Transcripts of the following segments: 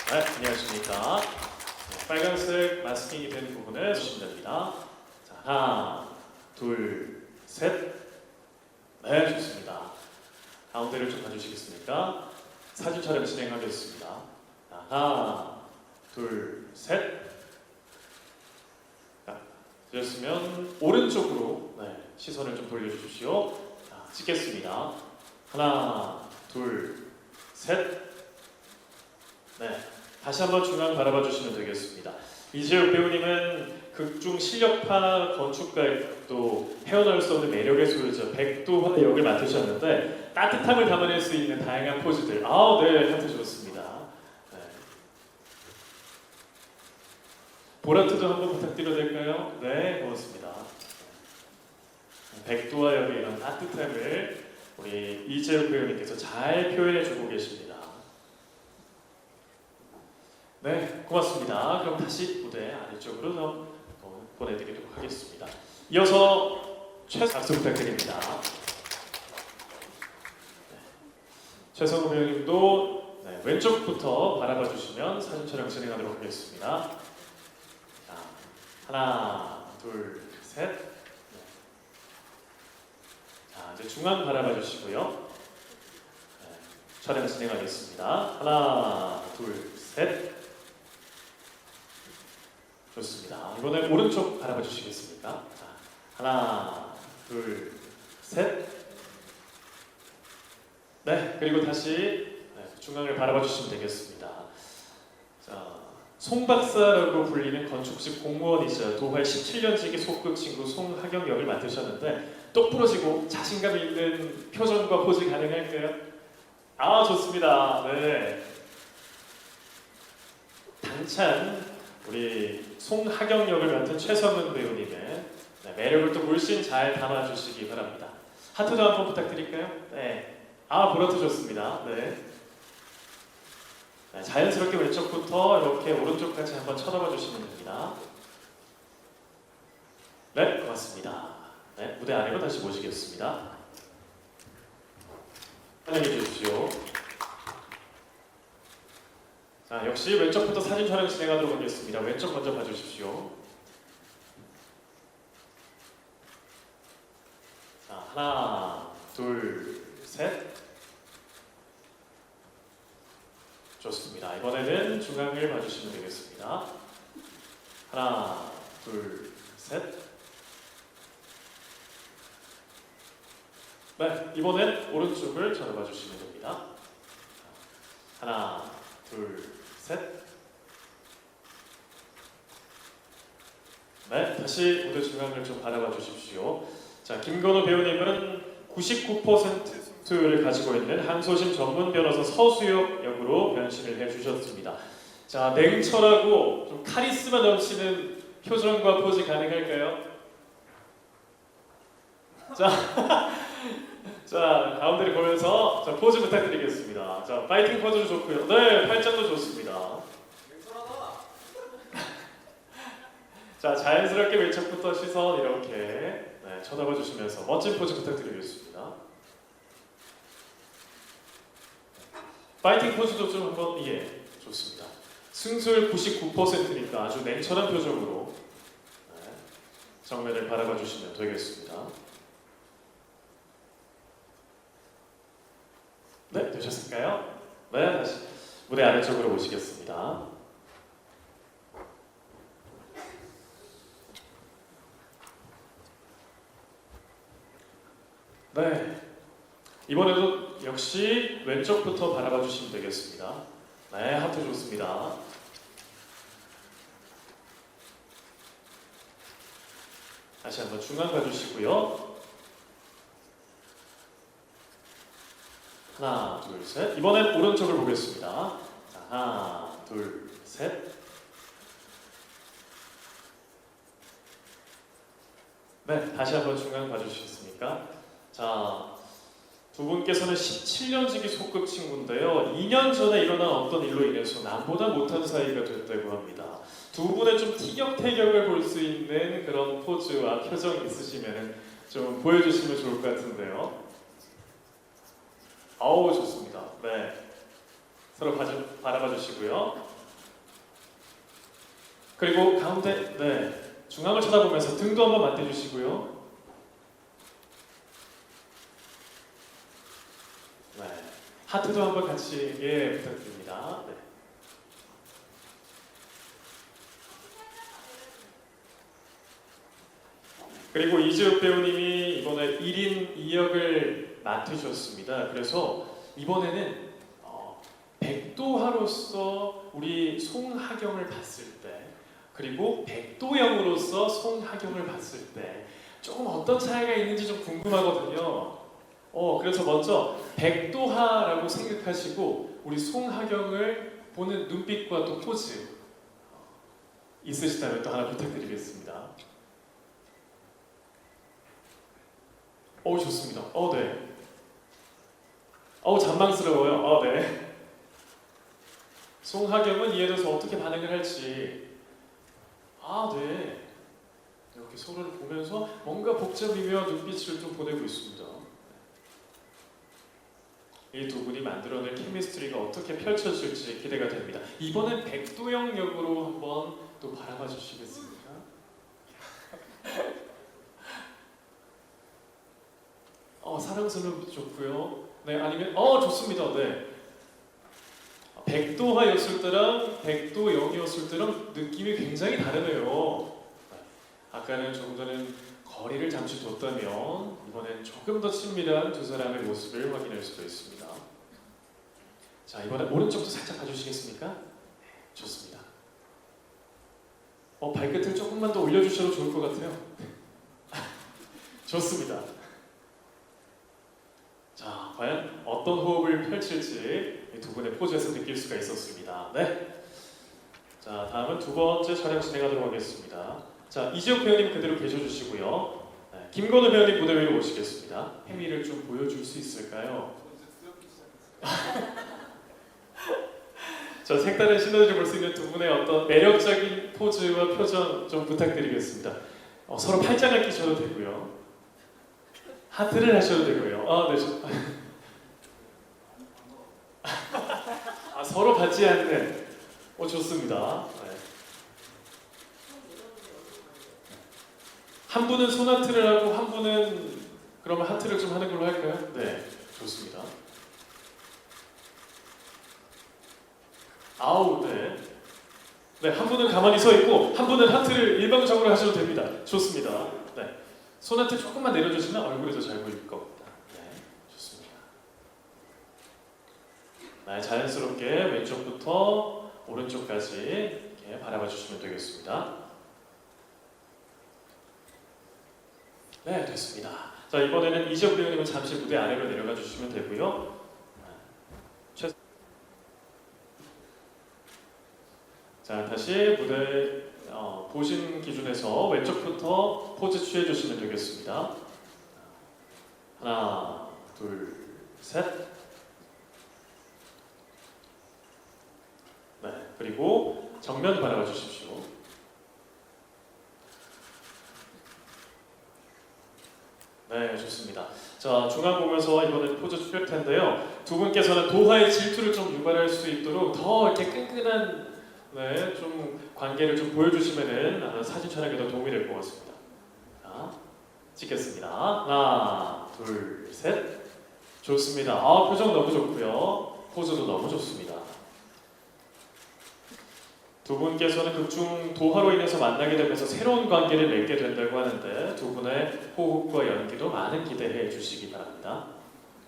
네, 안녕하십니까. 네, 빨간색 마스킹이 된 부분을 주시면 됩니다. 자, 하나, 둘, 셋. 네, 좋습니다. 가운데를 좀 봐주시겠습니까? 사진 촬영 진행하겠습니다. 자, 하나, 둘, 셋. 자, 되셨으면 오른쪽으로 시선을 좀 돌려주십시오. 자, 찍겠습니다. 하나, 둘, 셋. 네, 다시 한번 중앙 바라봐 주시면 되겠습니다. 이재욱 배우님은 극중 실력파 건축가이고 또 헤어나올 수 없는 매력의 소유자 백두화 역을 맡으셨는데 따뜻함을 담아낼 수 있는 다양한 포즈들, 네, 하트 좋습니다. 네. 보라트도 한번 부탁드려도 될까요? 네, 고맙습니다. 백두화 역의 이런 따뜻함을 우리 이재욱 배우님께서 잘 표현해주고 계십니다. 네, 고맙습니다. 그럼 다시 무대 아래쪽으로 좀 보내드리도록 하겠습니다. 이어서 박수 부탁드립니다. 네, 최성우 배우님도 왼쪽부터 바라봐 주시면 사진 촬영 진행하도록 하겠습니다. 자, 하나, 둘, 셋. 네. 자, 이제 중앙 바라봐 주시고요. 네, 촬영 진행하겠습니다. 하나, 둘, 셋. 좋습니다. 이번엔 오른쪽 바라봐 주시겠습니까? 자, 하나, 둘, 셋. 네, 그리고 다시 중앙을 바라봐 주시면 되겠습니다. 자, 송 박사라고 불리는 건축직 공무원이자 도활 17년지기 속극 친구 송하경 역을 맡으셨는데 똑부러지고 자신감 있는 표정과 포즈 가능할까요? 좋습니다. 네. 당찬 우리 송하경 역을 맡은 최성은 배우님의 매력을 또 물씬 잘 담아주시기 바랍니다. 하트도 한번 부탁드릴까요? 네. 보라트 좋습니다. 네. 네, 자연스럽게 왼쪽부터 이렇게 오른쪽까지 한번 쳐다봐 주시면 됩니다. 네, 고맙습니다. 네, 무대 아래로 다시 모시겠습니다. 환영해 주십시오. 자, 역시 왼쪽부터 사진 촬영 진행하도록 하겠습니다. 왼쪽 먼저 봐주십시오. 자, 하나, 둘, 셋. 좋습니다. 이번에는 중앙을 봐주시면 되겠습니다. 하나, 둘, 셋. 네, 이번엔 오른쪽을 쳐다봐 주시면 됩니다. 하나, 둘, 셋. 네, 다시 무대 중앙을 좀 바라봐 주십시오. 자, 김건우 배우님은 99%를 가지고 있는 항소심 전문 변호사 서수혁 역으로 변신을 해주셨습니다. 자, 냉철하고 좀 카리스마 넘치는 표정과 포즈 가능할까요? 자, 가운데를 보면서 포즈 부탁드리겠습니다. 자, 파이팅 포즈도 좋고요. 네, 팔짱도 좋습니다. 자, 자연스럽게 왼쪽부터 시선 이렇게 쳐다봐 주시면서 멋진 포즈 부탁드리겠습니다. 파이팅 포즈도 좀 한번 좋습니다. 승수율 99%니까 아주 냉철한 표정으로 정면을 바라봐 주시면 되겠습니다. 네, 되셨을까요? 네, 다시 무대 아래쪽으로 모시겠습니다. 네, 이번에도 역시 왼쪽부터 바라봐 주시면 되겠습니다. 네, 하트 좋습니다. 다시 한번 중앙 봐주시고요. 하나, 둘, 셋. 이번엔 오른쪽을 보겠습니다. 자, 하나, 둘, 셋. 네, 다시 한번 중앙 봐주시겠습니까? 자, 두 분께서는 17년지기 속극 친구인데요. 2년 전에 일어난 어떤 일로 인해서 남보다 못한 사이가 됐다고 합니다. 두 분의 좀 티격태격을 볼 수 있는 그런 포즈와 표정이 있으시면 좀 보여주시면 좋을 것 같은데요. 좋습니다. 네, 서로 바라봐 주시고요. 그리고 가운데, 네, 중앙을 쳐다보면서 등도 한번 만져주시고요. 네, 하트도 한번 같이 예 부탁드립니다. 네. 그리고 이재욱 배우님이 이번에 1인 2역을 맡으셨습니다. 그래서 이번에는 백도하로서 우리 송하경을 봤을 때, 그리고 백도영으로서 송하경을 봤을 때 조금 어떤 차이가 있는지 좀 궁금하거든요. 그래서 먼저 백도하라고 생각하시고 우리 송하경을 보는 눈빛과 또 포즈 있으시다면 또 하나 부탁드리겠습니다. 좋습니다. 네. 잔망스러워요. 네. 송하경은 이에 대해서 어떻게 반응을 할지. 네. 이렇게 서로를 보면서 뭔가 복잡이며 눈빛을 좀 보내고 있습니다. 이 두 분이 만들어낼 케미스트리가 어떻게 펼쳐질지 기대가 됩니다. 이번엔 백도영 역으로 한번 또 바라봐 주시겠습니까? 사랑스러운 좋고요. 네, 아니면 좋습니다. 네. 백도하였을 때랑 백도영이었을 때랑 느낌이 굉장히 다르네요. 아까는 조금 전에 거리를 잠시 뒀다면 이번엔 조금 더 친밀한 두 사람의 모습을 확인할 수도 있습니다. 자, 이번엔 오른쪽도 살짝 봐주시겠습니까? 네, 좋습니다. 발끝을 조금만 더 올려주셔도 좋을 것 같아요. 좋습니다. 자, 과연 어떤 호흡을 펼칠지 이 두 분의 포즈에서 느낄 수가 있었습니다. 네. 자, 다음은 두 번째 촬영 진행하도록 하겠습니다. 자, 이지혁 배우님 그대로 계셔주시고요. 네, 김건우 배우님 무대 위로 모시겠습니다. 케미를 좀 보여줄 수 있을까요? 자, 색다른 시너지를 볼 수 있는 두 분의 어떤 매력적인 포즈와 표정 좀 부탁드리겠습니다. 서로 팔짱을 끼셔도 되고요. 하트를 하셔도 되고요. 네. 서로 받지 않는. 좋습니다. 네. 한 분은 손하트를 하고 한 분은 그러면 하트를 좀 하는 걸로 할까요? 네, 좋습니다. 네. 네, 한 분은 가만히 서 있고 한 분은 하트를 일방적으로 하셔도 됩니다. 좋습니다. 네. 손하트 조금만 내려주시면 얼굴이 더 잘 보일 겁니다. 네, 좋습니다. 네, 자연스럽게 왼쪽부터 오른쪽까지 이렇게 바라봐 주시면 되겠습니다. 네, 됐습니다. 자, 이번에는 이지혁 배우님은 잠시 무대 아래로 내려가 주시면 되고요. 자, 다시 무대 보신 기준에서 왼쪽부터 포즈 취해 주시면 되겠습니다. 하나, 둘, 셋. 네, 그리고 정면 바라봐 주십시오. 네, 좋습니다. 자, 중앙 보면서 이번엔 포즈 취할 텐데요. 두 분께서는 도하의 질투를 좀 유발할 수 있도록 더 이렇게 끈끈한 좀 관계를 좀 보여주시면은 사진 촬영에도 도움이 될 것 같습니다. 자, 찍겠습니다. 하나, 둘, 셋. 좋습니다. 표정 너무 좋고요. 포즈도 너무 좋습니다. 두 분께서는 극중 도하로 인해서 만나게 되면서 새로운 관계를 맺게 된다고 하는데 두 분의 호흡과 연기도 많은 기대해 주시기 바랍니다.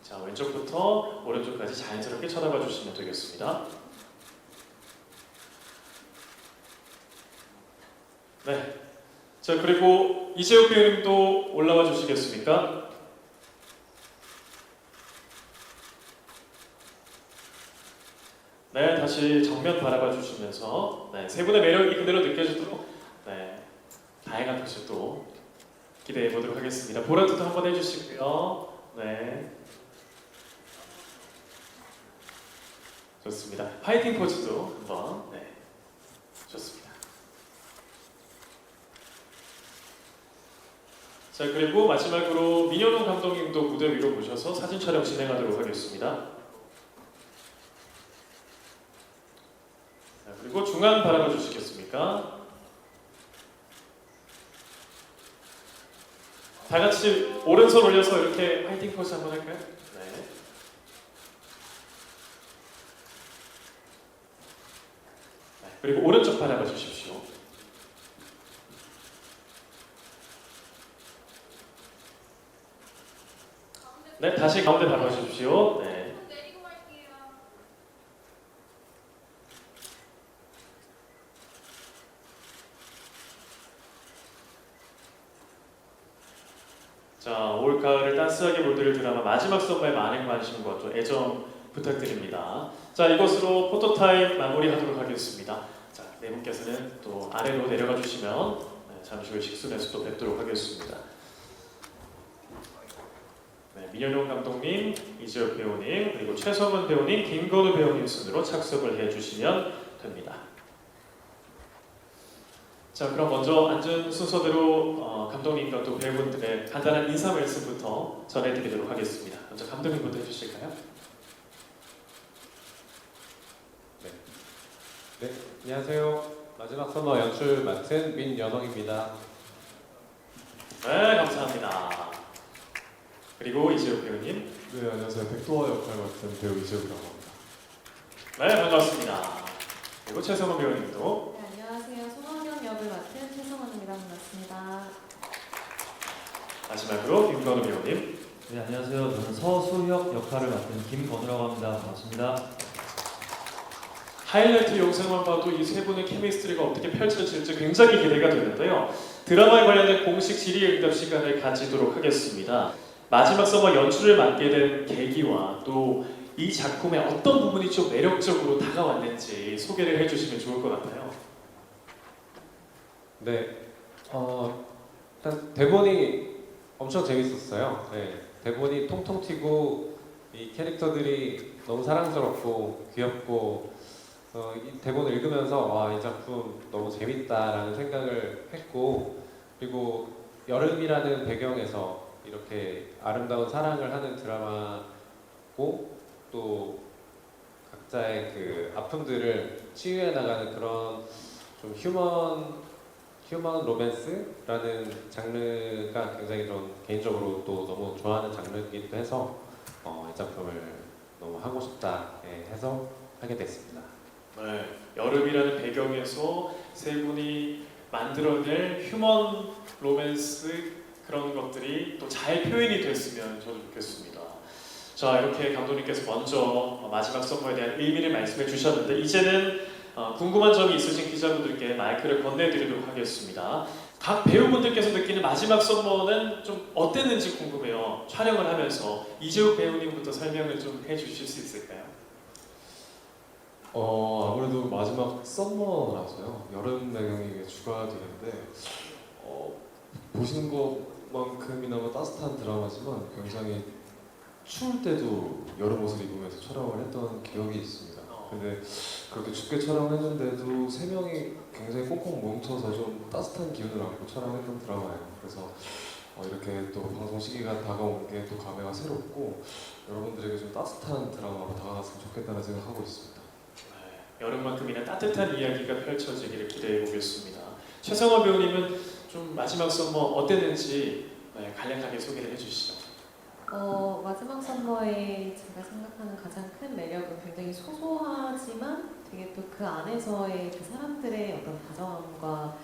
자, 왼쪽부터 오른쪽까지 자연스럽게 쳐다봐 주시면 되겠습니다. 네. 자, 그리고 이재욱 배우님도 올라와 주시겠습니까? 네, 다시 정면 바라봐 주시면서 세 분의 매력이 그대로 느껴지도록 다양한 표정도 기대해 보도록 하겠습니다. 보라트도 한번 해주시고요. 네, 좋습니다. 파이팅 포즈도 한번. 좋습니다. 자, 그리고 마지막으로 민현웅 감독님도 무대 위로 모셔서 사진 촬영 진행하도록 하겠습니다. 자, 그리고 중앙 바라봐 주시겠습니까? 다 같이 오른손 올려서 이렇게 화이팅 포즈 한번 할까요? 네. 네. 그리고 오른쪽 바라봐 주십시오. 네, 다시 가운데 바라봐 주십시오. 네. 자, 올가을을 따스하게 물들일 드라마 마지막 선발 많은 관심과 또 애정 부탁드립니다. 자, 이것으로 포토타임 마무리하도록 하겠습니다. 자, 네 분께서는 또 아래로 내려가 주시면 잠시 후에 식순에서 또 뵙도록 하겠습니다. 네, 민현용 감독님, 이재욱 배우님, 그리고 최성은 배우님, 김건우 배우님 순으로 착석을 해주시면 됩니다. 자, 그럼 먼저 앉은 순서대로 감독님과 또 배우분들의 간단한 인사 말씀부터 전해드리도록 하겠습니다. 먼저 감독님부터 해주실까요? 네, 안녕하세요. 마지막 선거 연출 맡은 민연홍입니다. 네, 감사합니다. 그리고 이재욱 배우님. 네, 안녕하세요. 백도화 역할 맡은 배우 이재욱이라고 합니다. 네, 반갑습니다. 그리고 최성은 배우님도. 네, 안녕하세요. 송원경 역을 맡은 최성원입니다. 반갑습니다. 마지막으로 김건우 배우님. 네, 안녕하세요. 저는 서수혁 역할을 맡은 김건우라고 합니다. 반갑습니다. 하이라이트 영상만 봐도 이 세 분의 케미스트리가 어떻게 펼쳐질지 굉장히 기대가 되는데요. 드라마에 관련된 공식 질의 응답 시간을 가지도록 하겠습니다. 마지막 서머 연출을 맡게 된 계기와 또 이 작품의 어떤 부분이 좀 매력적으로 다가왔는지 소개를 해주시면 좋을 것 같아요. 네, 일단 대본이 엄청 재밌었어요. 네, 대본이 통통 튀고 이 캐릭터들이 너무 사랑스럽고 귀엽고 이 대본을 읽으면서 와, 이 작품 너무 재밌다라는 생각을 했고, 그리고 여름이라는 배경에서 이렇게 아름다운 사랑을 하는 드라마고 또 각자의 그 아픔들을 치유해 나가는 그런 좀 휴먼 로맨스라는 장르가 굉장히 좀 개인적으로 또 너무 좋아하는 장르이기도 해서 이 작품을 너무 하고 싶다 해서 하게 됐습니다. 네, 여름이라는 배경에서 세 분이 만들어낼 휴먼 로맨스 그런 것들이 또 잘 표현이 됐으면 저도 좋겠습니다. 자, 이렇게 감독님께서 먼저 마지막 선거에 대한 의미를 말씀해 주셨는데 이제는 궁금한 점이 있으신 기자분들께 마이크를 건네드리도록 하겠습니다. 각 배우분들께서 느끼는 마지막 선거는 좀 어땠는지 궁금해요. 촬영을 하면서 이재욱 배우님부터 설명을 좀 해주실 수 있을까요? 아무래도 마지막 썸머라서요. 여름 배경이 주가 되는데 보시는 것만큼이나마 따뜻한 드라마지만 굉장히 추울 때도 여름 옷을 입으면서 촬영을 했던 기억이 있습니다. 근데 그렇게 춥게 촬영했는데도 세 명이 굉장히 꽁꽁 뭉쳐서 좀 따뜻한 기운을 안고 촬영했던 드라마예요. 그래서 이렇게 또 방송 시기가 다가온 게 또 감회가 새롭고 여러분들에게 좀 따뜻한 드라마로 다가갔으면 좋겠다는 생각하고 있습니다. 네, 여름만큼이나 따뜻한 이야기가 펼쳐지기를 기대해 보겠습니다. 최성원 배우님은 좀 마지막 선거 어땠는지 간략하게 소개를 해주시죠. 마지막 선거에 제가 생각하는 가장 큰 매력은 굉장히 소소하지만 되게 또 그 안에서의 그 사람들의 어떤 다정함과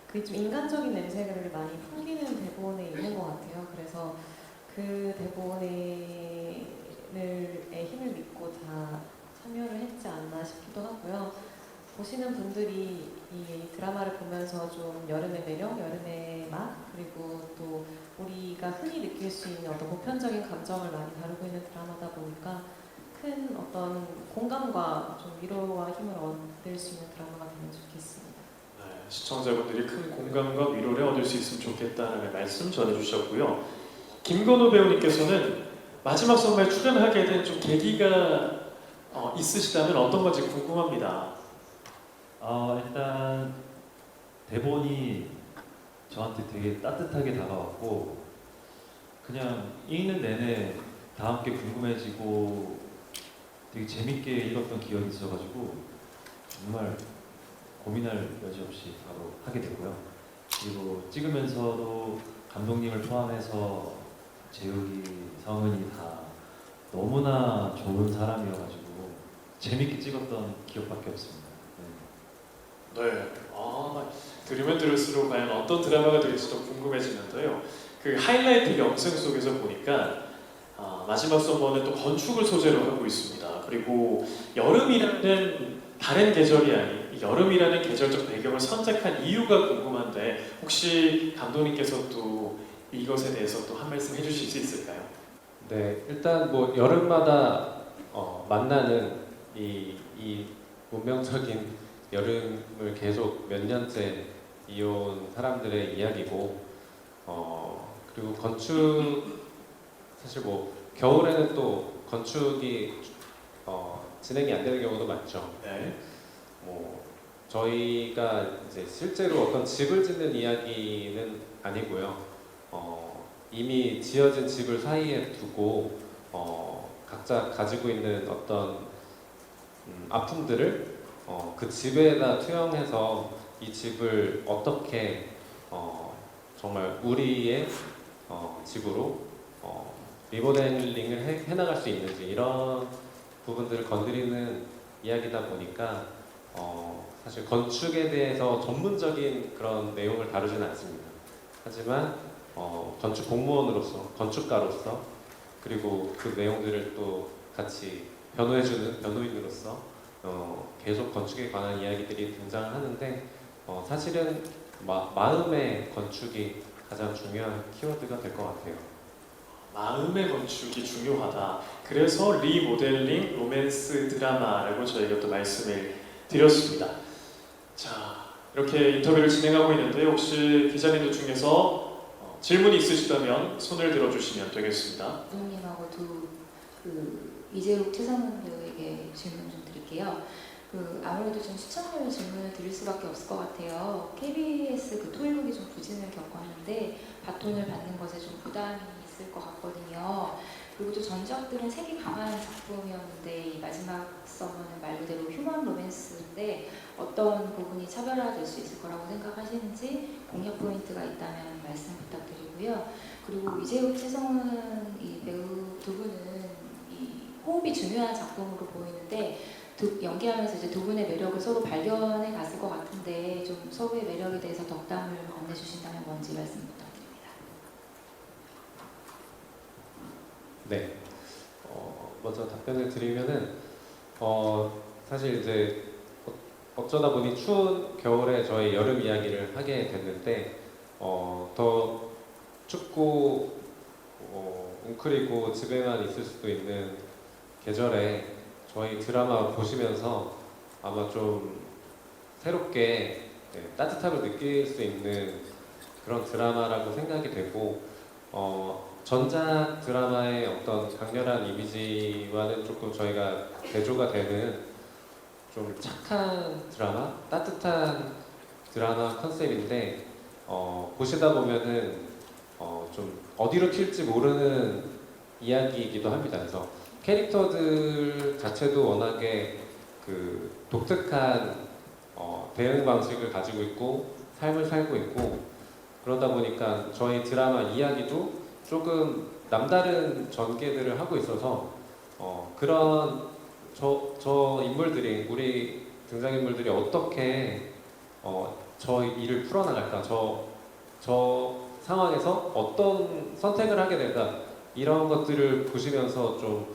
그 좀 인간적인 냄새를 많이 풍기는 대본에 있는 것 같아요. 그래서 그 대본의 힘을 믿고 다 참여를 했지 않나 싶기도 하고요. 보시는 분들이 이 드라마를 보면서 좀 여름의 매력, 여름의 맛, 그리고 또 우리가 흔히 느낄 수 있는 어떤 보편적인 감정을 많이 다루고 있는 드라마다 보니까 큰 어떤 공감과 좀 위로와 힘을 얻을 수 있는 드라마가 되면 좋겠습니다. 네, 시청자분들이 큰 공감과 위로를 얻을 수 있으면 좋겠다는 말씀 전해주셨고요. 김건우 배우님께서는 마지막 선거에 출연하게 된 좀 계기가 있으시다면 어떤 건지 궁금합니다. 일단 대본이 저한테 되게 따뜻하게 다가왔고 그냥 읽는 내내 다 함께 궁금해지고 되게 재밌게 읽었던 기억이 있어가지고 정말 고민할 여지 없이 바로 하게 됐고요. 그리고 찍으면서도 감독님을 포함해서 재욱이, 성은이 다 너무나 좋은 사람이어가지고 재밌게 찍었던 기억밖에 없습니다. 네. 아, 들으면 들을수록 과연 어떤 드라마가 될지 더 궁금해지는데요. 그 하이라이트 영상 속에서 보니까 마지막 썸머는 또 건축을 소재로 하고 있습니다. 그리고 여름이라는 다른 계절이 아닌 이 여름이라는 계절적 배경을 선택한 이유가 궁금한데 혹시 감독님께서 또 이것에 대해서 또 한 말씀 해주실 수 있을까요? 네, 일단 뭐 여름마다 만나는 이 운명적인 여름을 계속 몇 년째 이어온 사람들의 이야기고, 그리고 건축 사실 뭐 겨울에는 또 건축이 진행이 안 되는 경우도 많죠. 네. 뭐 저희가 이제 실제로 어떤 집을 짓는 이야기는 아니고요. 이미 지어진 집을 사이에 두고 각자 가지고 있는 어떤 아픔들을 그 집에다 투영해서 이 집을 어떻게 정말 우리의 집으로 리모델링을 해나갈 수 있는지 이런 부분들을 건드리는 이야기다 보니까 사실 건축에 대해서 전문적인 그런 내용을 다루지는 않습니다. 하지만 건축 공무원으로서, 건축가로서, 그리고 그 내용들을 또 같이 변호해주는 변호인으로서 계속 건축에 관한 이야기들이 등장을 하는데 사실은 마음의 건축이 가장 중요한 키워드가 될 것 같아요. 마음의 건축이 중요하다. 그래서 리모델링 로맨스 드라마라고 저희가 또 말씀을 드렸습니다. 자, 이렇게 인터뷰를 진행하고 있는데 혹시 기자님들 중에서 질문이 있으시다면 손을 들어주시면 되겠습니다. 감독님하고 이재욱 최상훈 배우에게 질문 좀 드릴게요. 아무래도 좀 시청률 질문을 드릴 수밖에 없을 것 같아요. KBS 토요일이 좀 부진을 겪었는데 바톤을 받는 것에 좀 부담이 있을 것 같거든요. 그리고 또 전작들은 색이 강한 작품이었는데 이 마지막 썸머는 말 그대로 휴먼 로맨스인데 어떤 부분이 차별화될 수 있을 거라고 생각하시는지 공략 포인트가 있다면 말씀 부탁드리고요. 그리고 이재욱, 최성훈 이 배우 두 분은 이 호흡이 중요한 작품으로 보이는데 연기하면서 이제 두 분의 매력을 서로 발견해 갔을 것 같은데 좀 서로의 매력에 대해서 덕담을 건네주신다면 뭔지 말씀 부탁드립니다. 네. 먼저 답변을 드리면은 사실 이제 어쩌다 보니 추운 겨울에 저희 여름 이야기를 하게 됐는데 더 춥고 웅크리고 집에만 있을 수도 있는 계절에 저희 드라마 보시면서 아마 좀 새롭게 따뜻함을 느낄 수 있는 그런 드라마라고 생각이 되고 전작 드라마의 어떤 강렬한 이미지와는 조금 저희가 대조가 되는 좀 착한 드라마, 따뜻한 드라마 컨셉인데 보시다 보면은 좀 어디로 튈지 모르는 이야기이기도 합니다. 그래서 캐릭터들 자체도 워낙에 그 독특한 대응 방식을 가지고 있고 삶을 살고 있고 그러다 보니까 저희 드라마 이야기도 조금 남다른 전개들을 하고 있어서 그런 저 인물들이 우리 등장인물들이 어떻게 저 일을 풀어나갈까 저 상황에서 어떤 선택을 하게 될까 이런 것들을 보시면서 좀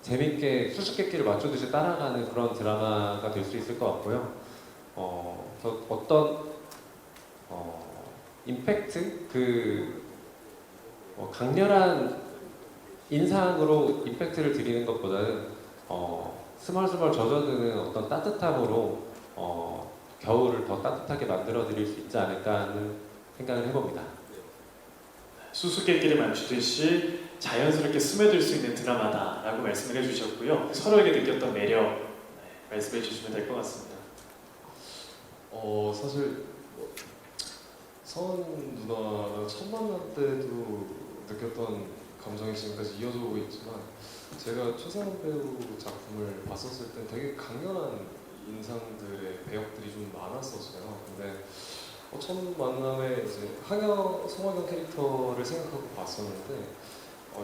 재밌게 수수께끼를 맞추듯이 따라가는 그런 드라마가 될 수 있을 것 같고요. 어떤 임팩트 강렬한 인상으로 임팩트를 드리는 것보다는 스멀스멀 젖어드는 어떤 따뜻함으로 겨울을 더 따뜻하게 만들어 드릴 수 있지 않을까 하는 생각을 해봅니다. 수수께끼를 맞추듯이 자연스럽게 스며들 수 있는 드라마다라고 말씀을 해주셨고요. 서로에게 느꼈던 매력 말씀해 주시면 될 것 같습니다. 사실 서은 누나랑 첫 만날 때도 느꼈던 감정이 지금까지 이어져 오고 있지만 제가 최상훈 배우 작품을 봤었을 때 되게 강렬한 인상들의 배역들이 좀 많았었어요. 근데 첫 만남에 이제 송하경 캐릭터를 생각하고 봤었는데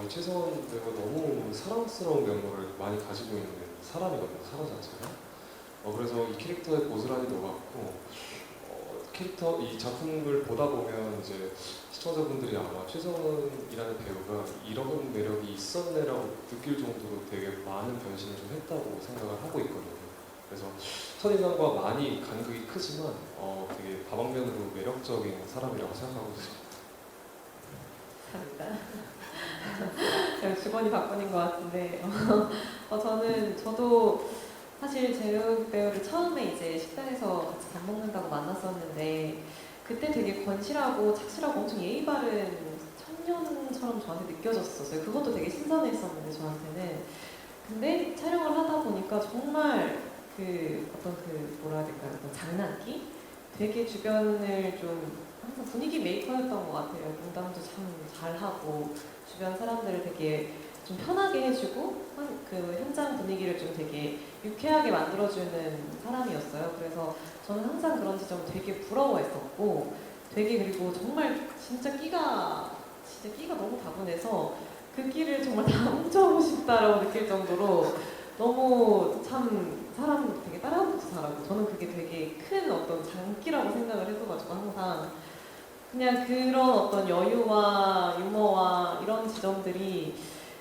이 최성원 배우가 너무 사랑스러운 면모를 많이 가지고 있는 사람이거든요. 사람 자체가. 그래서 이 캐릭터에 고스란히 녹았고 이 작품을 보다 보면 이제 시청자분들이 아마 최성원이라는 배우가 이런 매력이 있었네라고 느낄 정도로 되게 많은 변신을 좀 했다고 생각을 하고 있거든요. 그래서 첫인상과 많이 간극이 크지만 되게 다방면으로 매력적인 사람이라고 생각하고 있습니다. 감사합니다. 제가 주번이 박번인 것 같은데 저도 사실 재욱 배우를 처음에 이제 식당에서 같이 밥 먹는다고 만났었는데 그때 되게 건실하고 착실하고 엄청 예의 바른 청년처럼 저한테 느껴졌었어요. 그것도 되게 신선했었는데 저한테는. 근데 촬영을 하다 보니까 정말 뭐라 해야 될까요? 어떤 장난기? 되게 주변을 좀 항상 분위기 메이커였던 것 같아요. 농담도 참 잘하고 주변 사람들을 되게 좀 편하게 해주고 그 현장 분위기를 좀 되게 유쾌하게 만들어주는 사람이었어요. 그래서 저는 항상 그런 지점 되게 부러워했었고 그리고 정말 진짜 끼가 너무 다분해서 그 끼를 정말 다 훔쳐보고 싶다라고 느낄 정도로 너무 참 사람 되게 따라하기도 잘하고 저는 그게 되게 큰 어떤 장기라고 생각을 해서가지고 항상 그냥 그런 어떤 여유와 유머와 이런 지점들이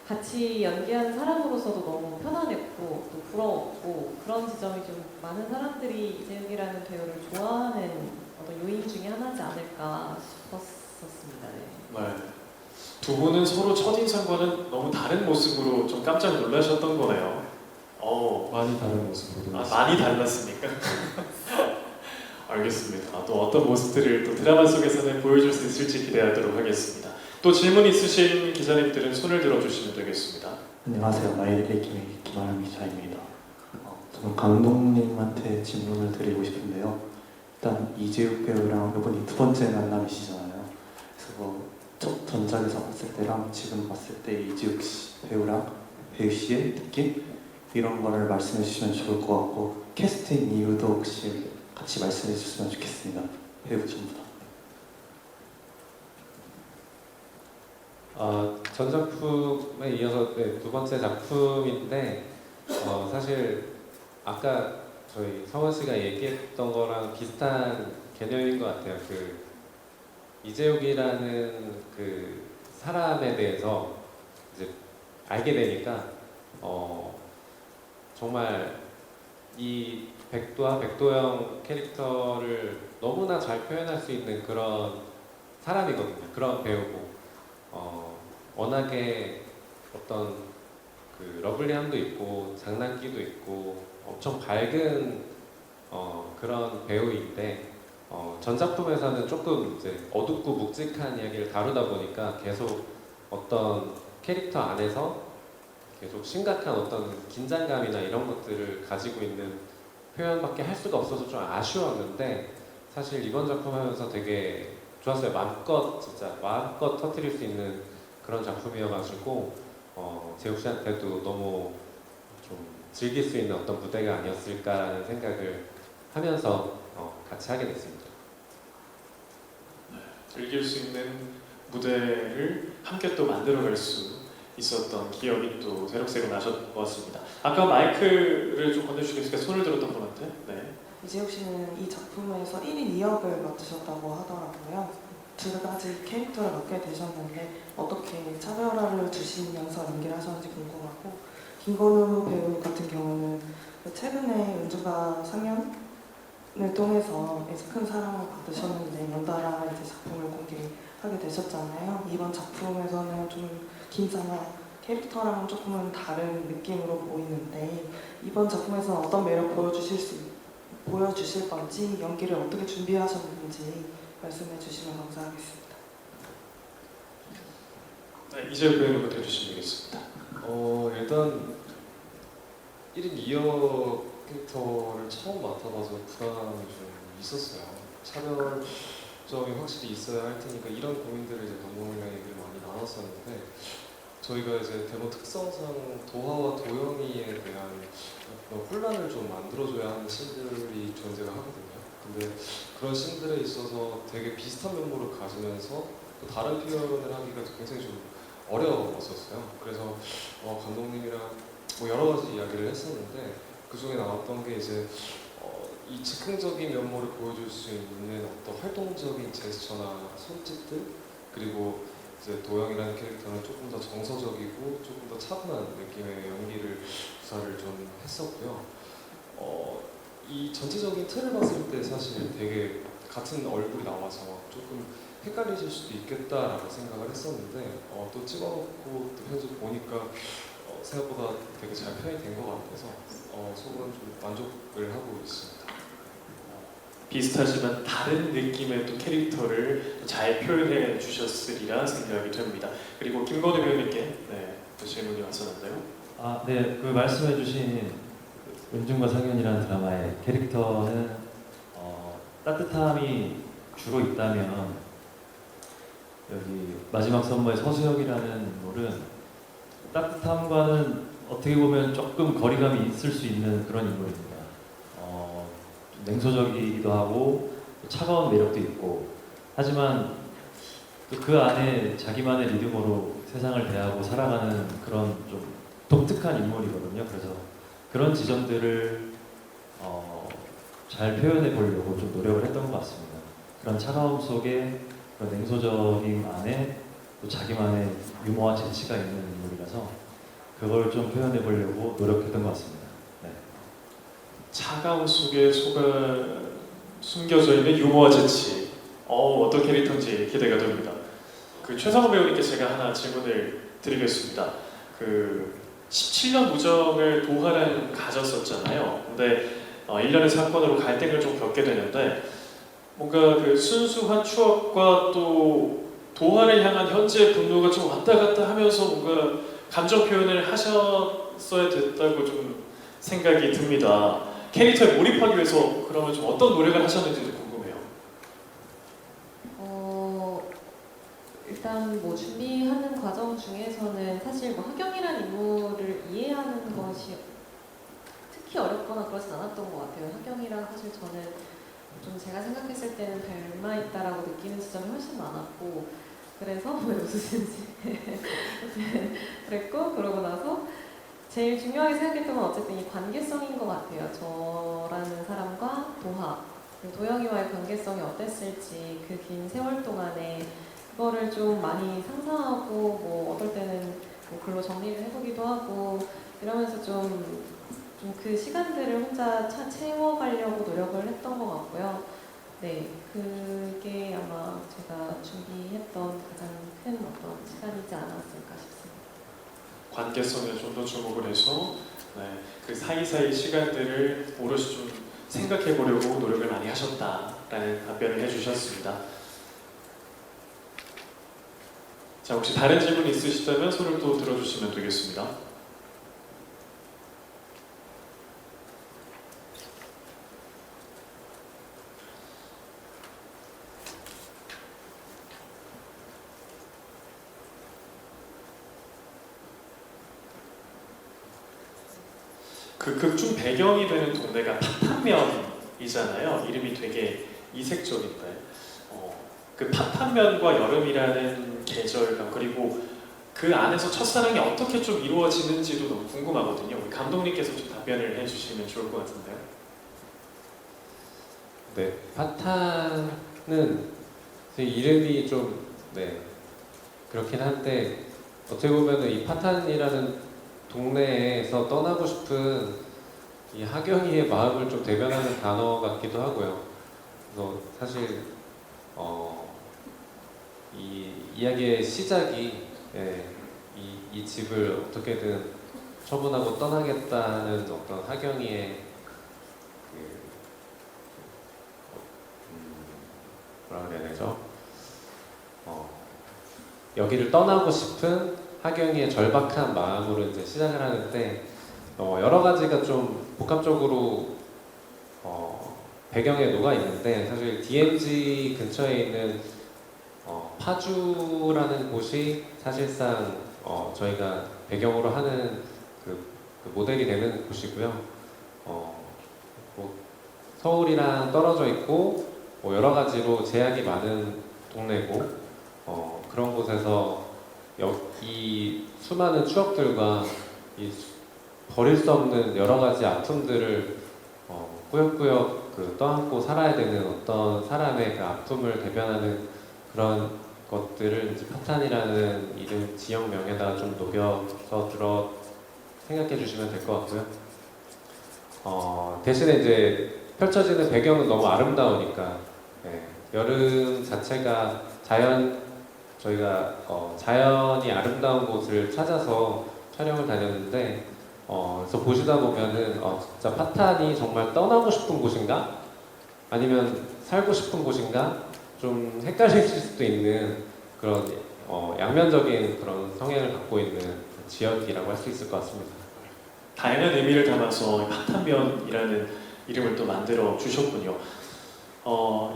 같이 연기하는 사람으로서도 너무 편안했고 또 부러웠고 그런 지점이 좀 많은 사람들이 이재욱이라는 배우를 좋아하는 어떤 요인 중에 하나지 않을까 싶었었습니다. 네. 네. 두 분은 서로 첫인상과는 너무 다른 모습으로 좀 깜짝 놀라셨던 거네요. 많이 다른 모습으로. 많이 달랐습니까? 알겠습니다. 또 어떤 모습들을 또 드라마 속에서는 보여줄 수 있을지 기대하도록 하겠습니다. 또 질문 있으신 기자님들은 손을 들어주시면 되겠습니다. 안녕하세요. 마이데이킴의 김아람 기자입니다. 저는 감독님한테 질문을 드리고 싶은데요. 일단 이재욱 배우랑 이번이 두 번째 만남이시잖아요. 그래서 첫 전작에서 봤을 때랑 지금 봤을 때 이재욱 배우 씨의 느낌? 이런 거를 말씀해 주시면 좋을 것 같고 캐스팅 이유도 혹시 같이 말씀해 주셨으면 좋겠습니다. 배우 전부 다. 전 작품에 이어서 두 번째 작품인데 사실 아까 저희 성원 씨가 얘기했던 거랑 비슷한 개념인 것 같아요. 이재욱이라는 그 사람에 대해서 이제 알게 되니까 정말 이 백도영 캐릭터를 너무나 잘 표현할 수 있는 그런 사람이거든요. 그런 배우고 워낙에 어떤 그 러블리함도 있고 장난기도 있고 엄청 밝은 그런 배우인데 전 작품에서는 조금 이제 어둡고 묵직한 이야기를 다루다 보니까 계속 어떤 캐릭터 안에서 계속 심각한 어떤 긴장감이나 이런 것들을 가지고 있는 표현밖에 할 수가 없어서 좀 아쉬웠는데 사실 이번 작품 하면서 되게 좋았어요. 마음껏 터뜨릴 수 있는 그런 작품이어가지고 재욱 씨한테도 너무 좀 즐길 수 있는 어떤 무대가 아니었을까라는 생각을 하면서 같이 하게 됐습니다. 즐길 수 있는 무대를 함께 또 만들어갈 수 있었던 기억이 또 새록새록 나셨습니다. 아까 마이크를 좀 건네주시겠어요? 손을 들었던 분한테. 네. 이재욱 씨는 이 작품에서 1인 2역을 맡으셨다고 하더라고요. 두 가지 캐릭터를 맡게 되셨는데 어떻게 차별화를 두시면서 연기를 하셨는지 궁금하고 김건우 배우 같은 경우는 최근에 은주가 상영을 통해서 큰 사랑을 받으셨는데 연달아 이제 작품을 공개하게 되셨잖아요. 이번 작품에서는 좀 긴장한 캐릭터랑 조금은 다른 느낌으로 보이는데 이번 작품에서 어떤 매력 보여주실 건지 연기를 어떻게 준비하셨는지 말씀해 주시면 감사하겠습니다. 네, 이재욱 배우부터 해주시면 되겠습니다. 일단 1인 2역 캐릭터를 처음 맡아봐서 부담이 좀 있었어요. 차별점이 확실히 있어야 할 테니까 이런 고민들을 이제 감독님이랑 얘기를 많이 나눴었는데 저희가 이제 대본 특성상 도하와 도영이에 대한 혼란을 좀 만들어줘야 하는 씬들이 존재가 하거든요. 근데 그런 씬들에 있어서 되게 비슷한 면모를 가지면서 또 다른 표현을 하기가 굉장히 좀 어려웠었어요. 그래서 감독님이랑 뭐 여러 가지 이야기를 했었는데 그 중에 나왔던 게 이제 이 즉흥적인 면모를 보여줄 수 있는 어떤 활동적인 제스처나 손짓들, 그리고 이제 도영이라는 캐릭터는 조금 더 정서적이고 조금 더 차분한 느낌의 연기를 구사를 좀 했었고요. 이 전체적인 틀을 봤을 때 사실 되게 같은 얼굴이 나와서 조금 헷갈리실 수도 있겠다라고 생각을 했었는데 또 찍어놓고 또 편집 보니까 생각보다 되게 잘 표현이 된 것 같아서 속으로는 좀 만족을 하고 있습니다. 비슷하지만 다른 느낌의 또 캐릭터를 잘 표현해 주셨으리라 생각이 됩니다. 그리고 김건우 배우님께 또 질문이 왔었는데요. 아, 네, 그 말씀해주신 은중과 상현이라는 드라마의 캐릭터는 따뜻함이 주로 있다면 여기 마지막 선모의 서수혁이라는 인물은 따뜻함과는 어떻게 보면 조금 거리감이 있을 수 있는 그런 인물입니다. 좀 냉소적이기도 하고 차가운 매력도 있고 하지만 또 그 안에 자기만의 리듬으로 세상을 대하고 살아가는 그런 좀 독특한 인물이거든요. 그래서 그런 지점들을 잘 표현해 보려고 좀 노력을 했던 것 같습니다. 그런 차가움 속에 그런 냉소적인 안에 또 자기만의 유머와 재치가 있는 인물이라서 그걸 좀 표현해 보려고 노력했던 것 같습니다. 네. 차가움 속에 숨겨져 있는 유머와 재치. 어떤 캐릭터인지 기대가 됩니다. 그 최성호 배우님께 제가 하나 질문을 드리겠습니다. 그 17년 무정을 도하는 가졌었잖아요. 근데 일련의 사건으로 갈등을 좀 겪게 되는데 뭔가 그 순수한 추억과 또 도하를 향한 현재의 분노가 좀 왔다 갔다 하면서 뭔가 감정 표현을 하셨어야 됐다고 좀 생각이 듭니다. 캐릭터에 몰입하기 위해서 그러면 좀 어떤 노력을 하셨는지도 궁금해요. 일단 뭐 준비하는 과정 중에서는 사실 뭐 하경이라는 인물을 이해하는 것이 특히 어렵거나 그러진 않았던 것 같아요. 하경이랑 사실 저는 좀 제가 생각했을 때는 닮아 있다라고 느끼는 지점이 훨씬 많았고 그래서 왜 웃으신지 그랬고 그러고 나서 제일 중요하게 생각했던 건 어쨌든 이 관계성인 것 같아요. 저라는 사람과 도하 그리고 도영이와의 관계성이 어땠을지 그 긴 세월 동안에 그거를 좀 많이 상상하고 뭐 어떨 때는 뭐 글로 정리를 해보기도 하고 이러면서 좀 그 시간들을 혼자 채워가려고 노력을 했던 것 같고요. 네, 그게 아마 제가 준비했던 가장 큰 어떤 시간이지 않았을까 싶습니다. 관계성에 좀 더 주목을 해서 그 사이사이 시간들을 오롯이 좀 생각해 보려고 노력을 많이 하셨다라는 답변을 해주셨습니다. 자, 혹시 다른 질문 있으시다면 손을 또 들어주시면 되겠습니다. 그 극중 배경이 되는 동네가 파탄면이잖아요. 이름이 되게 이색적인데 그 파탄면과 여름이라는 계절감 그리고 그 안에서 첫사랑이 어떻게 좀 이루어지는지도 너무 궁금하거든요. 우리 감독님께서 좀 답변을 해주시면 좋을 것 같은데요. 네, 파탄은 이름이 좀 그렇긴 한데 어떻게 보면은 이 파탄이라는 동네에서 떠나고 싶은 이 하경이의 마음을 좀 대변하는 단어 같기도 하고요. 그래서 사실 이 이야기의 시작이 이 집을 어떻게든 처분하고 떠나겠다는 어떤 하경이의 뭐라 그래야 되죠? 여기를 떠나고 싶은 하경이의 절박한 마음으로 이제 시작을 하는데 여러 가지가 좀 복합적으로 배경에 녹아 있는데 사실 DMZ 근처에 있는 파주라는 곳이 사실상 저희가 배경으로 하는 그 모델이 되는 곳이고요. 뭐 서울이랑 떨어져 있고 뭐 여러 가지로 제약이 많은 동네고 그런 곳에서 이 수많은 추억들과 버릴 수 없는 여러 가지 아픔들을 꾸역꾸역 떠안고 살아야 되는 어떤 사람의 그 아픔을 대변하는 그런 것들을 이제 파탄이라는 이름 지역명에다가 좀 녹여서 생각해 주시면 될 것 같고요. 대신에 이제 펼쳐지는 배경은 너무 아름다우니까 여름 자체가 저희가 자연이 아름다운 곳을 찾아서 촬영을 다녔는데 그래서 보시다 보면은 진짜 파탄이 정말 떠나고 싶은 곳인가? 아니면 살고 싶은 곳인가? 좀 헷갈리실 수도 있는 그런 양면적인 그런 성향을 갖고 있는 지역이라고 할 수 있을 것 같습니다. 다양한 의미를 담아서 파탄면이라는 이름을 또 만들어 주셨군요.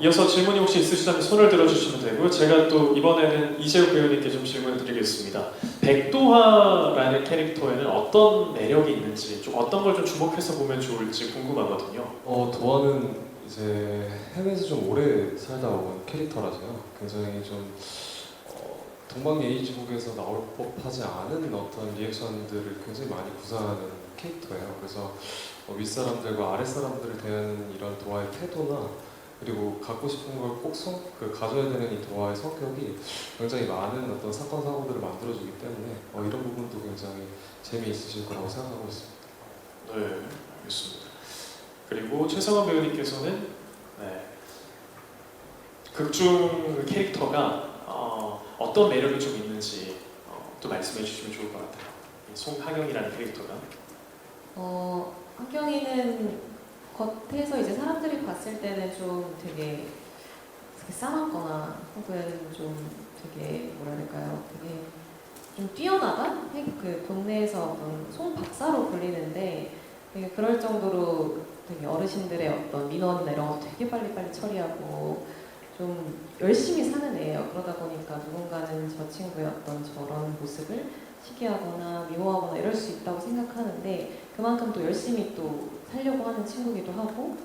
이어서 질문이 혹시 있으시다면 손을 들어주시면 되고요. 제가 또 이번에는 이재욱 배우님께 좀 질문을 드리겠습니다. 백도화라는 캐릭터에는 어떤 매력이 있는지, 좀 어떤 걸 좀 주목해서 보면 좋을지 궁금하거든요. 도화는 이제 해외에서 좀 오래 살다 온 캐릭터라서요. 굉장히 좀 동방예의지국에서 나올 법하지 않은 어떤 리액션들을 굉장히 많이 구사하는 캐릭터예요. 그래서 윗사람들과 아랫사람들을 대하는 이런 도화의 태도나 그리고 갖고 싶은 걸 꼭 가져야 되는 이 도화의 성격이 굉장히 많은 어떤 사건 사고들을 만들어주기 때문에 이런 부분도 굉장히 재미있으실 거라고 생각하고 있습니다. 네, 알겠습니다. 그리고 최성원 배우님께서는 극중 캐릭터가 어떤 매력이 좀 있는지 또 말씀해 주시면 좋을 것 같아요. 송하경이라는 캐릭터가. 하경이는 겉에서 이제 사람들이 봤을 때는 좀 되게 싸납거나 혹은 좀 되게 뭐라 해야 될까요? 되게 좀 뛰어나다? 그 동네에서 어떤 송 박사로 불리는데 되게 그럴 정도로 되게 어르신들의 어떤 민원이나 이런 거 되게 빨리빨리 처리하고 좀 열심히 사는 애예요. 그러다 보니까 누군가는 저 친구의 어떤 저런 모습을 시기하거나 미워하거나 이럴 수 있다고 생각하는데 그만큼 또 열심히 또 살려고 하는 친구기도 하고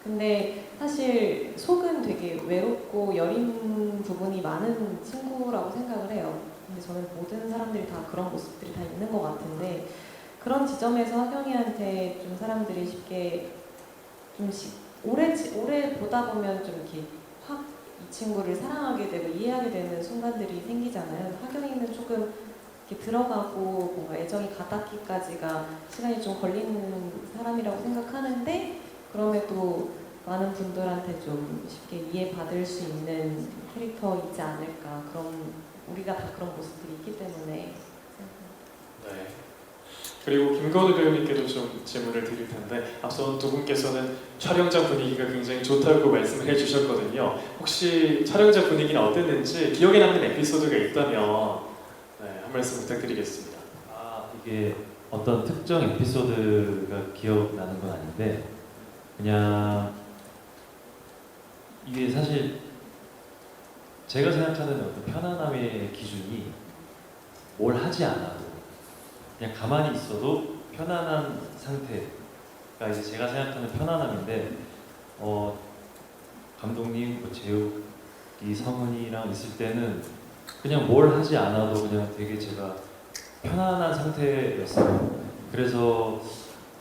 근데 사실 속은 되게 외롭고 여린 부분이 많은 친구라고 생각을 해요. 근데 저는 모든 사람들이 다 그런 모습들이 다 있는 것 같은데 그런 지점에서 하경이한테 좀 사람들이 쉽게 좀 오래 보다 보면 좀 이렇게 확 이 친구를 사랑하게 되고 이해하게 되는 순간들이 생기잖아요. 하경이는 조금 이렇게 들어가고 뭔가 애정이 가닿기까지가 시간이 좀 걸리는 사람이라고 생각하는데 그럼에도 많은 분들한테 좀 쉽게 이해받을 수 있는 캐릭터이지 않을까. 그런 우리가 다 그런 모습들이 있기 때문에. 네. 그리고 김건우 배우님께도 좀 질문을 드릴 텐데 앞서 두 분께서는 촬영장 분위기가 굉장히 좋다고 말씀을 해주셨거든요. 혹시 촬영장 분위기는 어땠는지 기억에 남는 에피소드가 있다면 한 말씀 부탁드리겠습니다. 이게 어떤 특정 에피소드가 기억나는 건 아닌데 그냥 이게 사실 제가 생각하는 어떤 편안함의 기준이 뭘 하지 않아도 그냥 가만히 있어도 편안한 상태가 이제 제가 생각하는 편안함인데 감독님, 재욱이, 성은이랑 있을 때는 그냥 뭘 하지 않아도 그냥 되게 제가 편안한 상태였어요. 그래서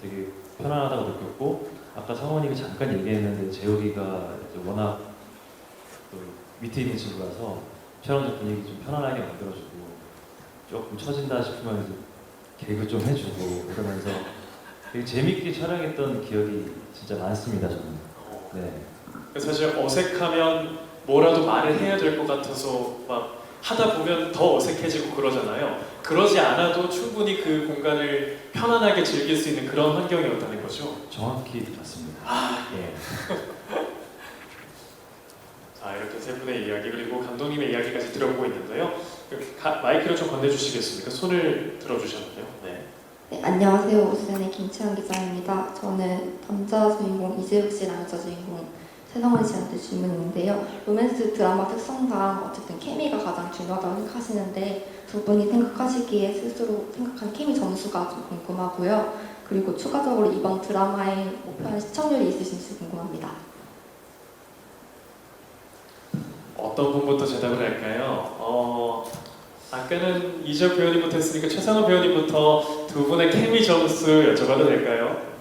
되게 편안하다고 느꼈고 아까 성원이가 잠깐 얘기했는데 재욱이가 이제 워낙 또 밑에 있는 친구라서 촬영장 분위기 좀 편안하게 만들어주고 조금 처진다 싶으면 이제 개그 좀 해주고 그러면서 되게 재밌게 촬영했던 기억이 진짜 많습니다 저는. 네. 사실 어색하면 뭐라도 말을 해야 될 것 같아서 막 하다 보면 더 어색해지고 그러잖아요. 그러지 않아도 충분히 그 공간을 편안하게 즐길 수 있는 그런 환경이었다는 거죠. 정확히 맞습니다. 예. 자, 이렇게 세 분의 이야기 그리고 감독님의 이야기까지 들어보고 있는데요. 마이크를 좀 건네주시겠습니까? 손을 들어주셨나요? 네. 네, 안녕하세요. 오스덴의 김채연 기자입니다. 저는 남자 주인공 이재욱 씨랑 여자 주인공 최성원 씨한테 질문인데요. 로맨스 드라마 특성상 어쨌든 케미가 가장 중요하다고 생각하시는데 두 분이 생각하시기에 스스로 생각한 케미 점수가 좀 궁금하고요. 그리고 추가적으로 이번 드라마에 목표하는 시청률이 있으신지 궁금합니다. 어떤 분부터 대답을 할까요? 아까는 이재욱 배우님부터 했으니까 최상호 배우님부터 두 분의 케미 점수 여쭤봐도 될까요?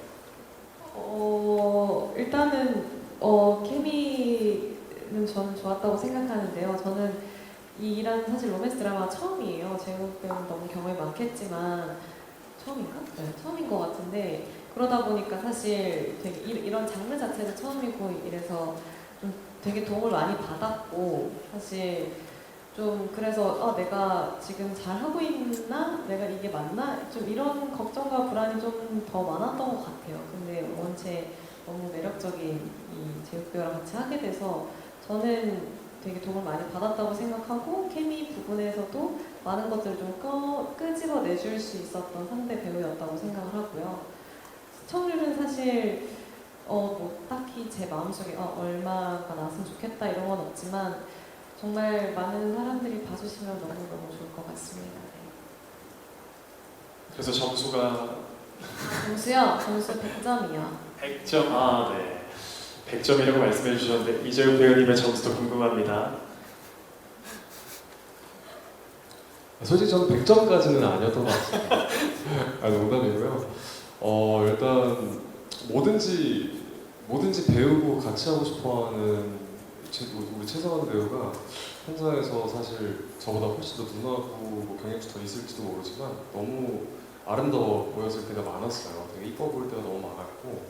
일단은 케미는 저는 좋았다고 생각하는데요. 저는 이 일하는 사실 로맨스 드라마 처음이에요. 제목 배우는 너무 경험이 많겠지만 처음인가? 네, 처음인 것 같은데 그러다 보니까 사실 되게 이런 장르 자체도 처음이고 이래서 좀 되게 도움을 많이 받았고 사실 좀 그래서 내가 지금 잘 하고 있나? 내가 이게 맞나? 좀 이런 걱정과 불안이 좀 더 많았던 것 같아요. 근데 원체 너무 매력적인 이 제육 배우랑 같이 하게 돼서 저는 되게 도움을 많이 받았다고 생각하고 케미 부분에서도 많은 것들을 좀 끄집어내줄 수 있었던 상대 배우였다고 생각을 하고요. 시청률은 사실 뭐 딱히 제 마음속에 얼마가 나왔으면 좋겠다 이런 건 없지만 정말 많은 사람들이 봐주시면 너무너무 좋을 것 같습니다. 네. 그래서 점수가 점수요? 점수 100점이요. 100점. 네. 100점이라고 말씀해 주셨는데 이재욱 배우님의 점수도 궁금합니다. 솔직히 저는 100점까지는 아니었던 것 같습니다. 농담이고요. 일단 뭐든지 배우고 같이 하고 싶어하는 우리 최성환 배우가 현장에서 사실 저보다 훨씬 더 누나고 뭐 경력도 더 있을지도 모르지만 너무 아름다워 보였을 때가 많았어요. 되게 이뻐 보일 때가 너무 많았고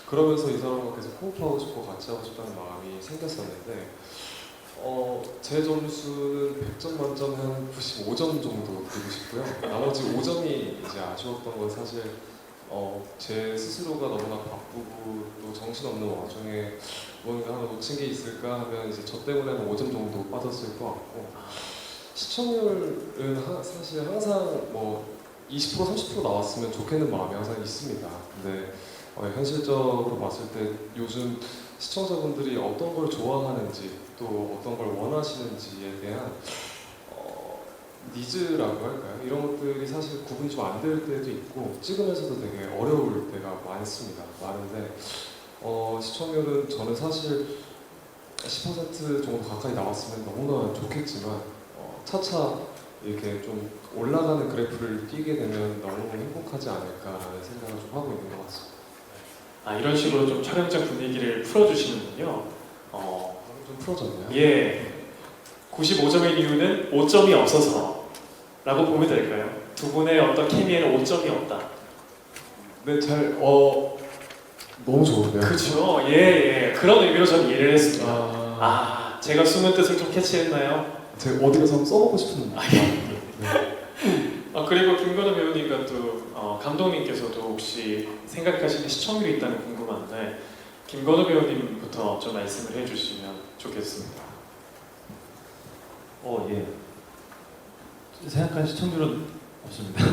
그러면서 이 사람과 계속 호흡하고 싶고 같이 하고 싶다는 마음이 생겼었는데 제 점수는 100점 만점에 한 95점 정도 드리고 싶고요. 나머지 5점이 이제 아쉬웠던 건 사실 제 스스로가 너무나 바쁘고 또 정신없는 와중에 뭔가 하나 놓친 게 있을까 하면 이제 저 때문에 한 5점 정도 빠졌을 것 같고 시청률은 사실 항상 뭐 20% 30% 나왔으면 좋겠는 마음이 항상 있습니다. 근데 현실적으로 봤을 때 요즘 시청자분들이 어떤 걸 좋아하는지 또 어떤 걸 원하시는지에 대한 니즈라고 할까요? 이런 것들이 사실 구분이 좀 안 될 때도 있고 찍으면서도 되게 어려울 때가 많은데 시청률은 저는 사실 10% 정도 가까이 나왔으면 너무나 좋겠지만 차차 이렇게 좀 올라가는 그래프를 띄게 되면 너무 행복하지 않을까라는 생각을 좀 하고 있는 것 같습니다. 이런 식으로 좀 촬영장 분위기를 풀어주시는군요. 좀 풀어졌네요. 예. 95점의 이유는 5점이 없어서 라고 보면 될까요? 두 분의 어떤 케미에는 5점이 없다. 네, 너무 좋은데요. 그렇죠. 예. 그런 의미로 저는 이해를 했습니다. 제가 숨은 뜻을 좀 캐치했나요? 제가 어디 가서 한번 써보고 싶은 그리고 김건우 배우님과 또 감독님께서도 혹시 생각하시는 시청률이 있다는 궁금한데 김건우 배우님부터 좀 말씀을 해주시면 좋겠습니다. 예. 생각한 시청률은 없습니다.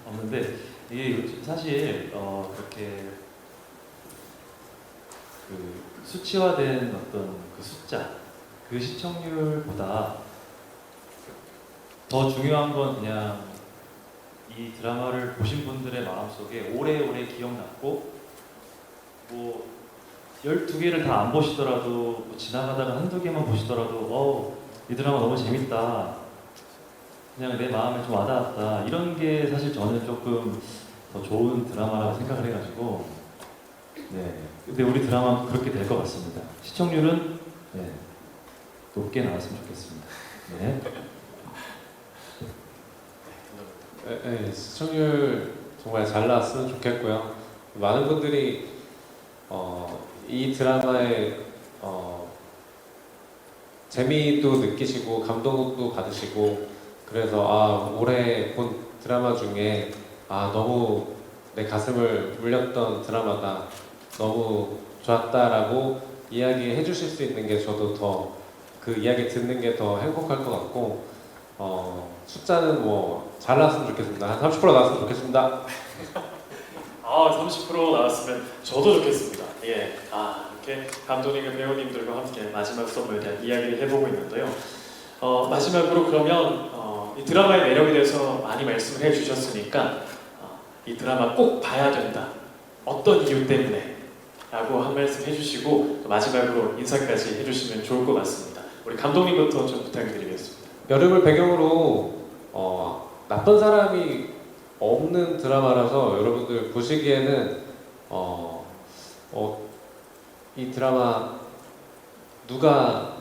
없는데 이게 사실 그렇게 그 수치화된 어떤 그 숫자, 그 시청률보다 더 중요한 건 그냥 이 드라마를 보신 분들의 마음속에 오래오래 기억났고 뭐 12개를 다 안 보시더라도 뭐 지나가다가 한두 개만 보시더라도 이 드라마 너무 재밌다. 그냥 내 마음에 좀 와닿았다. 이런 게 사실 저는 조금 더 좋은 드라마라고 생각을 해가지고 네. 근데 우리 드라마 그렇게 될 것 같습니다. 시청률은 네, 높게 나왔으면 좋겠습니다. 네. 네, 시청률 정말 잘 나왔으면 좋겠고요. 많은 분들이 이 드라마의 재미도 느끼시고 감동도 받으시고 그래서 올해 본 드라마 중에 너무 내 가슴을 울렸던 드라마다 너무 좋았다라고 이야기해 주실 수 있는 게 저도 더 그 이야기 듣는 게 더 행복할 것 같고 숫자는 뭐 잘 나왔으면 좋겠습니다. 한 30% 나왔으면 좋겠습니다. 30% 나왔으면 저도 좋겠습니다. 예. 이렇게 감독님과 배우님들과 함께 마지막 선물에 대한 이야기를 해보고 있는데요. 마지막으로 그러면 이 드라마의 매력에 대해서 많이 말씀을 해주셨으니까 이 드라마 꼭 봐야 된다. 어떤 이유 때문에? 라고 한 말씀 해주시고 마지막으로 인사까지 해주시면 좋을 것 같습니다. 우리 감독님부터 좀 부탁드리겠습니다. 여름을 배경으로 나쁜 사람이 없는 드라마라서 여러분들 보시기에는 이 드라마 누가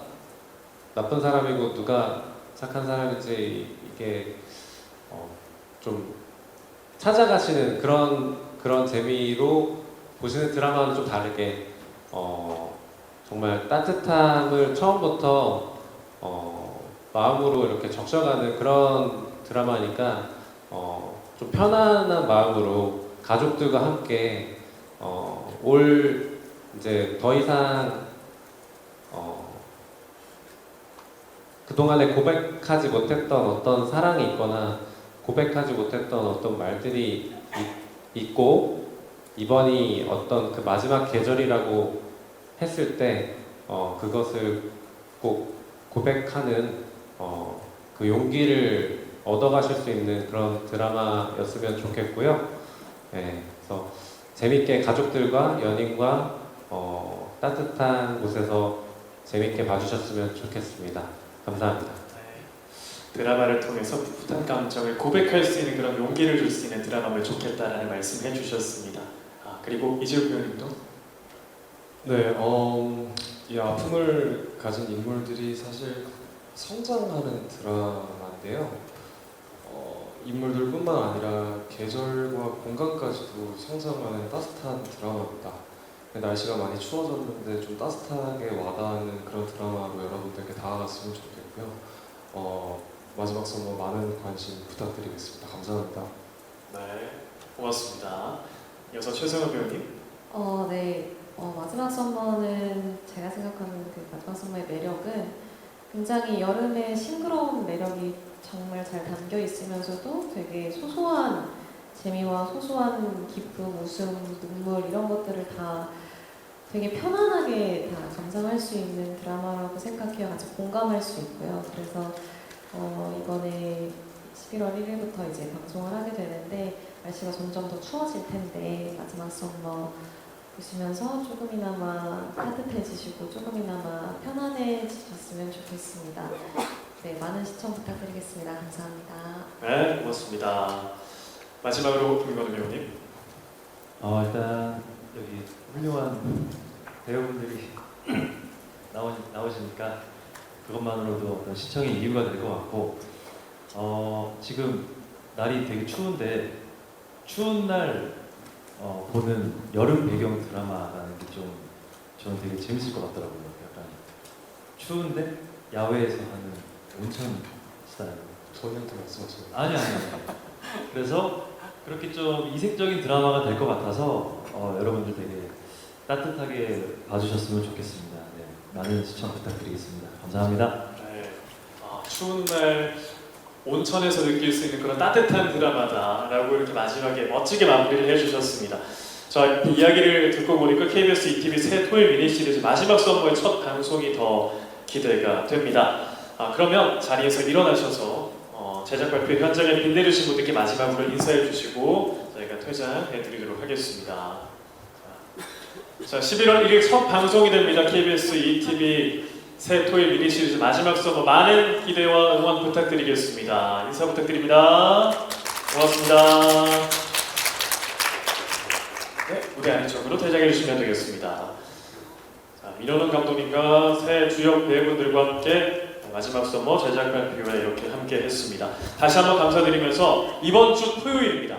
나쁜 사람이고 누가 착한 사람인지 이게 좀 찾아가시는 그런 재미로 보시는 드라마는 좀 다르게 정말 따뜻함을 처음부터 마음으로 이렇게 적셔가는 그런 드라마니까 좀 편안한 마음으로 가족들과 함께 올 이제 더 이상 그동안에 고백하지 못했던 어떤 사랑이 있거나 고백하지 못했던 어떤 말들이 있고 이번이 어떤 그 마지막 계절이라고 했을 때 그것을 꼭 고백하는 그 용기를 얻어가실 수 있는 그런 드라마였으면 좋겠고요. 네, 그래서 재밌게 가족들과 연인과 따뜻한 곳에서 재밌게 봐주셨으면 좋겠습니다. 감사합니다. 드라마를 통해서 풋풋한 감정을 고백할 수 있는 그런 용기를 줄 수 있는 드라마면 좋겠다라는 말씀 해주셨습니다. 그리고 이재욱 배우님도 네, 이 아픔을 가진 인물들이 사실 성장하는 드라마인데요. 인물들뿐만 아니라 계절과 공간까지도 성장하는 따뜻한 드라마입니다. 날씨가 많이 추워졌는데 좀 따뜻하게 와닿는 그런 드라마로 여러분들께 다가갔으면 좋겠고요. 마지막 선거 많은 관심 부탁드리겠습니다. 감사합니다. 네, 고맙습니다. 이어서 최성현 배우님. 네. 마지막 선머는 제가 생각하는 그 마지막 선머의 매력은 굉장히 여름의 싱그러운 매력이 정말 잘 담겨 있으면서도 되게 소소한 재미와 소소한 기쁨, 웃음, 눈물 이런 것들을 다 되게 편안하게 다 감상할 수 있는 드라마라고 생각해요. 같이 공감할 수 있고요. 그래서 이번에 11월 1일부터 이제 방송을 하게 되는데 날씨가 점점 더 추워질 텐데 마지막 선머 보시면서 조금이나마 따뜻해지시고 조금이나마 편안해지셨으면 좋겠습니다. 네, 많은 시청 부탁드리겠습니다. 감사합니다. 네, 고맙습니다. 마지막으로 김건우 배우님. 일단 여기 훌륭한 배우분들이 나오시니까 그것만으로도 어떤 시청의 이유가 될 것 같고 지금 날이 되게 추운데 추운 날 보는 여름 배경 드라마라는 게 좀 저는 되게 재밌을 것 같더라고요. 약간 추운데 야외에서 하는 온천 스타일. 저희한테 말씀하세요. 아니. 그래서 그렇게 좀 이색적인 드라마가 될 것 같아서 여러분들 되게 따뜻하게 봐주셨으면 좋겠습니다. 네, 많은 시청 부탁드리겠습니다. 감사합니다. 네, 추운 날 온천에서 느낄 수 있는 그런 따뜻한 드라마다라고 이렇게 마지막에 멋지게 마무리를 해주셨습니다. 자, 이야기를 듣고 보니까 KBS ETV 새 토요일 미니 시리즈 마지막 선거의 첫 방송이 더 기대가 됩니다. 그러면 자리에서 일어나셔서 제작 발표 현장에 빈내주신 분들께 마지막으로 인사해 주시고 저희가 퇴장해 드리도록 하겠습니다. 자, 11월 1일 첫 방송이 됩니다. KBS ETV 새 토요일 미니 시리즈 마지막 선거 많은 기대와 응원 부탁드리겠습니다. 인사 부탁드립니다. 고맙습니다. 네, 무대 안쪽으로 퇴장해 주시면 되겠습니다. 자, 민호는 감독님과 새 주역 배우분들과 함께 마지막 선거 제작 발표회 이렇게 함께 했습니다. 다시 한번 감사드리면서 이번 주 토요일입니다.